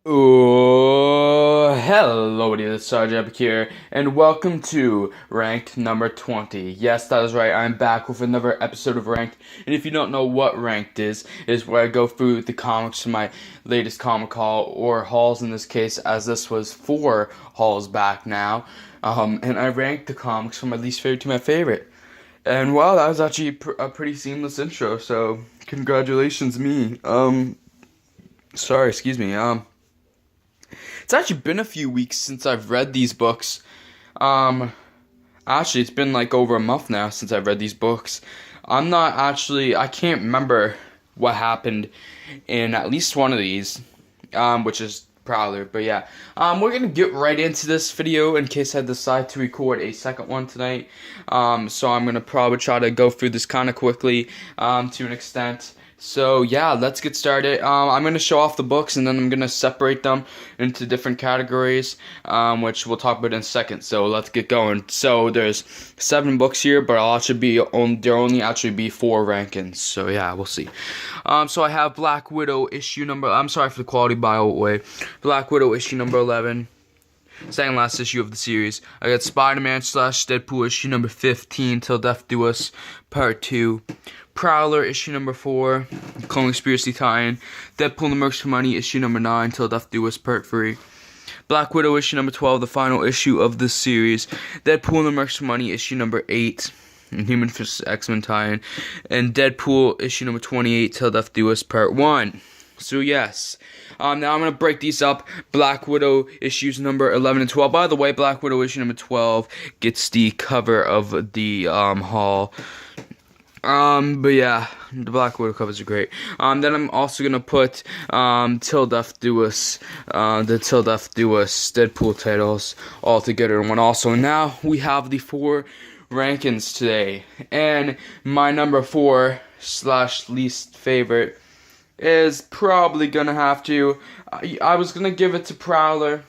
Oh, hello, this is Sarge Epic here, and welcome to Ranked number 20. Yes, that is right, I'm back with another episode of Ranked, and if you don't know what Ranked is where I go through the comics from my latest comic haul, or hauls in this case, as this was 4 hauls back now, and I ranked the comics from my least favorite to my favorite. And wow, that was actually a pretty seamless intro, so congratulations me. Excuse me, it's actually been a few weeks since I've read these books. Actually, it's been like over a month now since I've read these books. I can't remember what happened in at least one of these, which is Prowler. But yeah, we're gonna get right into this video in case I decide to record a second one tonight. So I'm gonna probably try to go through this kind of quickly, to an extent. So yeah, let's get started. I'm going to show off the books and then I'm going to separate them into different categories, which we'll talk about in a second. So let's get going. So there's 7 books here, but there only actually be 4 rankings. So yeah, we'll see. So I have Black Widow issue number, I'm sorry for the quality by the way, Black Widow issue number 11. Second last issue of the series. I got Spider-Man / Deadpool issue number 15, Till Death Do Us Part 2. Prowler issue number 4, Clone Conspiracy tie-in. Deadpool and the Mercs for Money issue number 9, Till Death Do Us Part 3. Black Widow issue number 12, the final issue of the series. Deadpool and the Mercs for Money issue number 8, Human vs. X-Men tie-in. And Deadpool issue number 28, Till Death Do Us Part 1. So yes, now I'm going to break these up. Black Widow issues number 11 and 12. By the way, Black Widow issue number 12 gets the cover of the haul. But yeah, the Black Widow covers are great. Then I'm also gonna put Till Death Do Us, the Till Death Do Us Deadpool titles all together in one. Also, now we have the 4 rankings today, and my number 4 / least favorite is probably gonna have to. I was gonna give it to Prowler.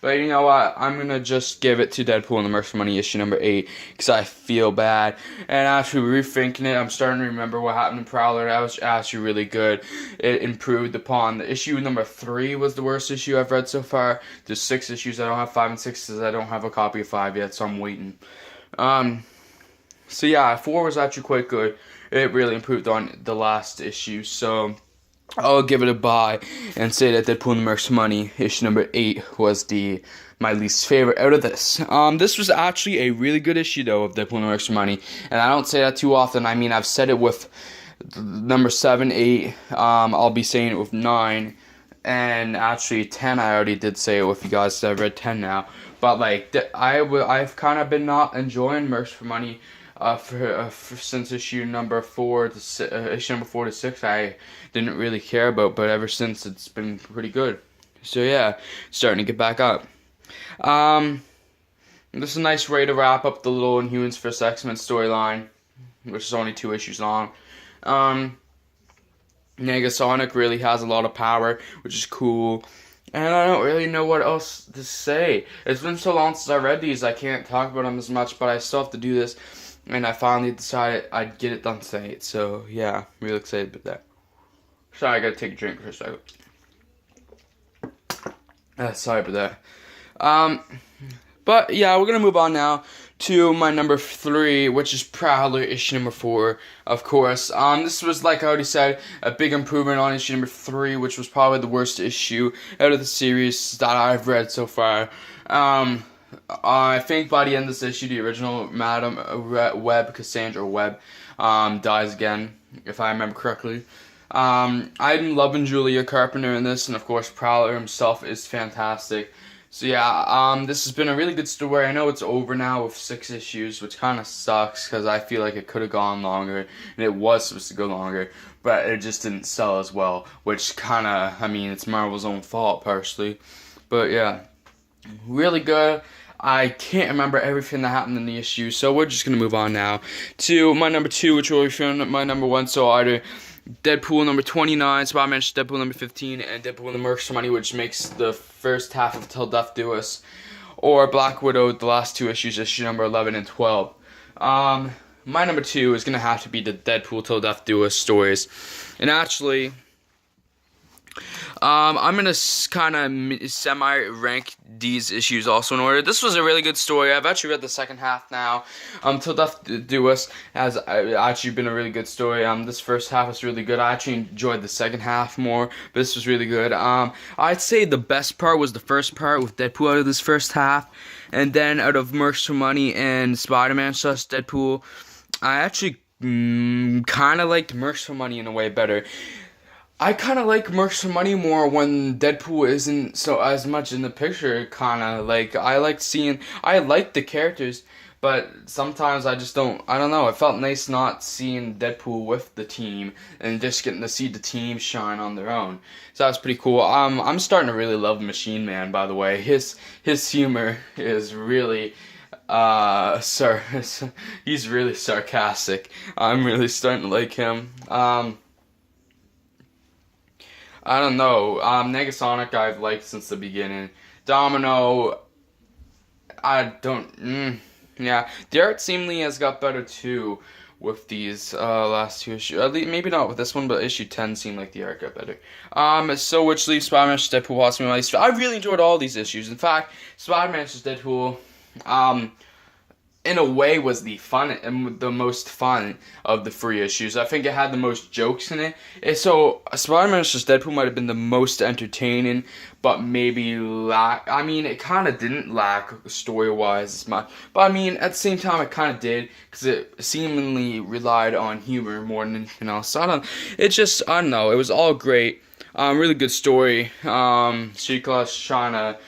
But you know what, I'm going to just give it to Deadpool and the Mercs for Money issue number 8, because I feel bad. And actually rethinking it, I'm starting to remember what happened in Prowler. That was actually really good. It improved upon. The issue number 3 was the worst issue I've read so far. There's 6 issues. I don't have 5 and 6 because I don't have a copy of 5 yet, so I'm waiting. So yeah, 4 was actually quite good. It really improved on the last issue, so I'll give it a buy and say that Deadpool and the Mercs for Money issue number 8 was my least favorite out of this. This was actually a really good issue though of Deadpool and the Mercs for Money, and I don't say that too often. I mean, I've said it with number 7, 8. I'll be saying it with 9, and actually 10. I already did say it with you guys. So I've read 10 now, but like I've kind of been not enjoying Mercs for Money. Since issue number 4 to 6, I didn't really care about, but ever since it's been pretty good. So yeah, starting to get back up. This is a nice way to wrap up the little Inhumans vs. X-Men storyline, which is only 2 issues long. Negasonic really has a lot of power, which is cool. And I don't really know what else to say. It's been so long since I read these, I can't talk about them as much, but I still have to do this. And I finally decided I'd get it done tonight. So, yeah, I'm really excited about that. Sorry, I gotta take a drink for a second. Sorry about that. But, yeah, we're gonna move on now to my number 3, which is Prowler issue number 4, of course. This was, like I already said, a big improvement on issue number 3, which was probably the worst issue out of the series that I've read so far. I think by the end of this issue, the original Madam Web, Cassandra Webb, dies again, if I remember correctly. I'm loving Julia Carpenter in this, and of course Prowler himself is fantastic. So yeah, this has been a really good story. I know it's over now with 6 issues, which kind of sucks, because I feel like it could have gone longer, and it was supposed to go longer, but it just didn't sell as well, which kind of, I mean, it's Marvel's own fault, partially. But yeah, really good. I can't remember everything that happened in the issue, so we're just going to move on now to my number 2, which will be my number 1, so either Deadpool number 29, Spider-Man Deadpool number 15, and Deadpool and the Mercs for Money, which makes the first half of Till Death Do Us, or Black Widow, the last 2 issues, issue number 11 and 12. My number 2 is going to have to be the Deadpool Till Death Do Us stories, and actually, I'm gonna kind of semi-rank these issues also in order. This was a really good story. I've actually read the second half now. Till Death Do Us has actually been a really good story. This first half was really good. I actually enjoyed the second half more, but this was really good. I'd say the best part was the first part with Deadpool out of this first half, and then out of Mercs for Money and Spider-Man / Deadpool, I actually kind of liked Mercs for Money in a way better. I kind of like Mercs for Money more when Deadpool isn't so as much in the picture. Kind of like I like the characters, but sometimes I just don't. I don't know. It felt nice not seeing Deadpool with the team and just getting to see the team shine on their own. So that was pretty cool. I'm starting to really love Machine Man. By the way, his humor is really sir. He's really sarcastic. I'm really starting to like him. I don't know. Negasonic I've liked since the beginning. Domino, I don't. Yeah, the art seemingly has got better too with these last two issues. At least, maybe not with this one, but issue 10 seemed like the art got better. So which leaves Spider-Man / Deadpool possibly my least. I really enjoyed all these issues. In fact, Spider-Man / Deadpool, in a way, was the most fun of the three issues. I think it had the most jokes in it. So Spider-Man / Deadpool might have been the most entertaining, but maybe it kind of didn't lack story-wise as much. But I mean, at the same time, it kind of did, because it seemingly relied on humor more than anything else. So I don't know. It was all great. Really good story. She-Class trying to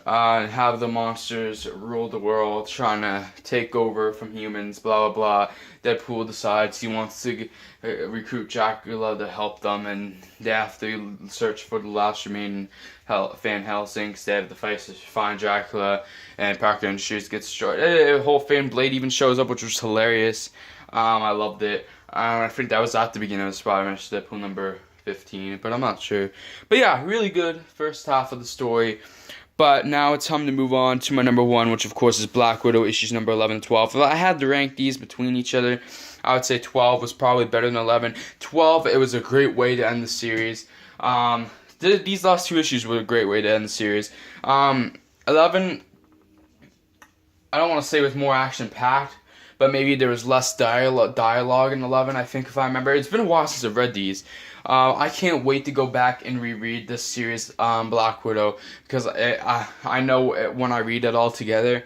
have the monsters rule the world, trying to take over from humans, blah, blah, blah. Deadpool decides he wants to recruit Dracula to help them, and they have to search for the last remaining Van Helsing. Instead of the fight to find Dracula, and Parker Industries gets destroyed. The whole Fan Blade even shows up, which was hilarious. I loved it. I think that was at the beginning of Spider-Man / Deadpool number 15, but I'm not sure. But yeah, really good first half of the story. But now it's time to move on to my number one, which of course is Black Widow, issues number 11 and 12. If I had to rank these between each other, I would say 12 was probably better than 11. 12, it was a great way to end the series. These last two issues were a great way to end the series. 11, I don't want to say it was more action-packed, but maybe there was less dialogue in 11, I think, if I remember. It's been a while since I've read these. I can't wait to go back and reread this series, Black Widow, because I know when I read it all together,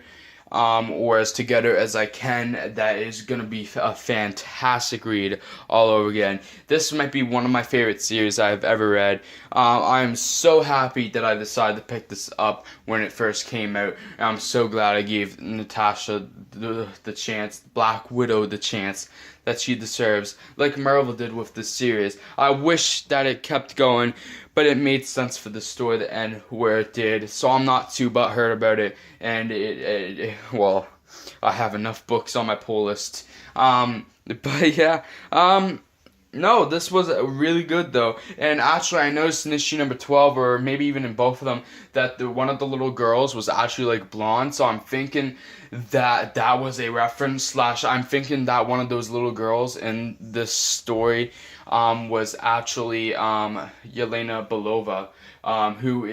or as together as I can, that is going to be a fantastic read all over again. This might be one of my favorite series I've ever read. I'm so happy that I decided to pick this up when it first came out. And I'm so glad I gave Natasha the chance, Black Widow the chance that she deserves, like Marvel did with this series. I wish that it kept going, but it made sense for the story to end where it did, so I'm not too butthurt about it, and well, I have enough books on my pull list. But yeah, no, this was really good though, and actually I noticed in issue number 12, or maybe even in both of them, that one of the little girls was actually like blonde, so I'm thinking that was a reference, I'm thinking that one of those little girls in this story was actually Yelena Belova, who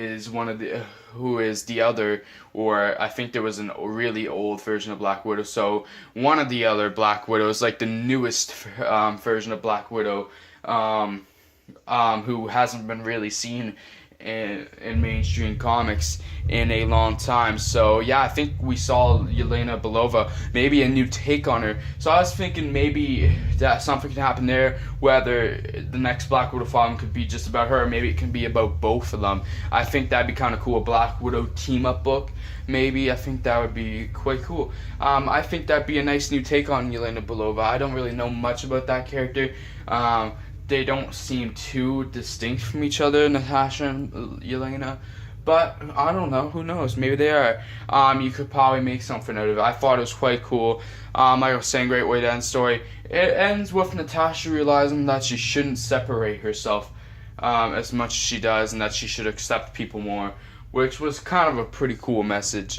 is the other, or I think there was a really old version of Black Widow, so one of the other Black Widows, like the newest version of Black Widow, who hasn't been really seen in mainstream comics in a long time. So yeah, I think we saw Yelena Belova, maybe a new take on her. So I was thinking maybe that something can happen there, whether the next Black Widow film could be just about her, or maybe it can be about both of them. I think that'd be kind of cool, a Black Widow team-up book. Maybe, I think that would be quite cool. I think that'd be a nice new take on Yelena Belova. I don't really know much about that character. They don't seem too distinct from each other, Natasha and Yelena. But, I don't know, who knows, maybe they are. You could probably make something out of it. I thought it was quite cool. Like I was saying, great way to end the story. It ends with Natasha realizing that she shouldn't separate herself as much as she does, and that she should accept people more, which was kind of a pretty cool message.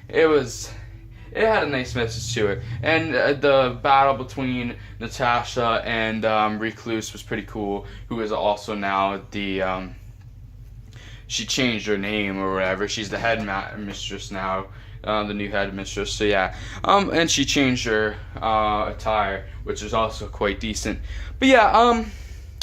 It it had a nice message to it. And the battle between Natasha and Recluse was pretty cool, who is also now the she changed her name or whatever. She's the headmistress now, the new headmistress. So yeah, and she changed her attire, which is also quite decent. But yeah,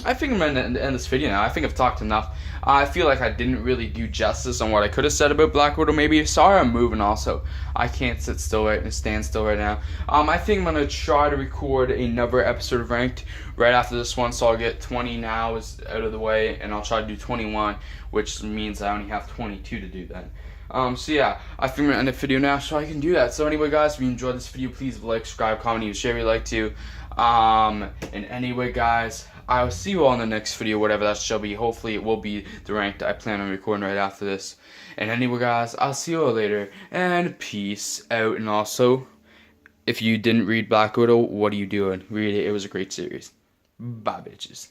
I think I'm gonna end this video now. I think I've talked enough. I feel like I didn't really do justice on what I could have said about Black Widow. Maybe sorry, I'm moving. Also, I can't stand still right now. I think I'm gonna try to record another episode of Ranked right after this one, so I'll get 20 now is out of the way, and I'll try to do 21, which means I only have 22 to do then. So yeah, I think I'm gonna end the video now so I can do that. So anyway, guys, if you enjoyed this video, please like, subscribe, comment, and share if you like to. And anyway, guys, I'll see you all in the next video, whatever that shall be. Hopefully, it will be the Ranked I plan on recording right after this. And anyway, guys, I'll see you all later, and peace out. And also, if you didn't read Black Widow, what are you doing? Read it. It was a great series. Bye, bitches.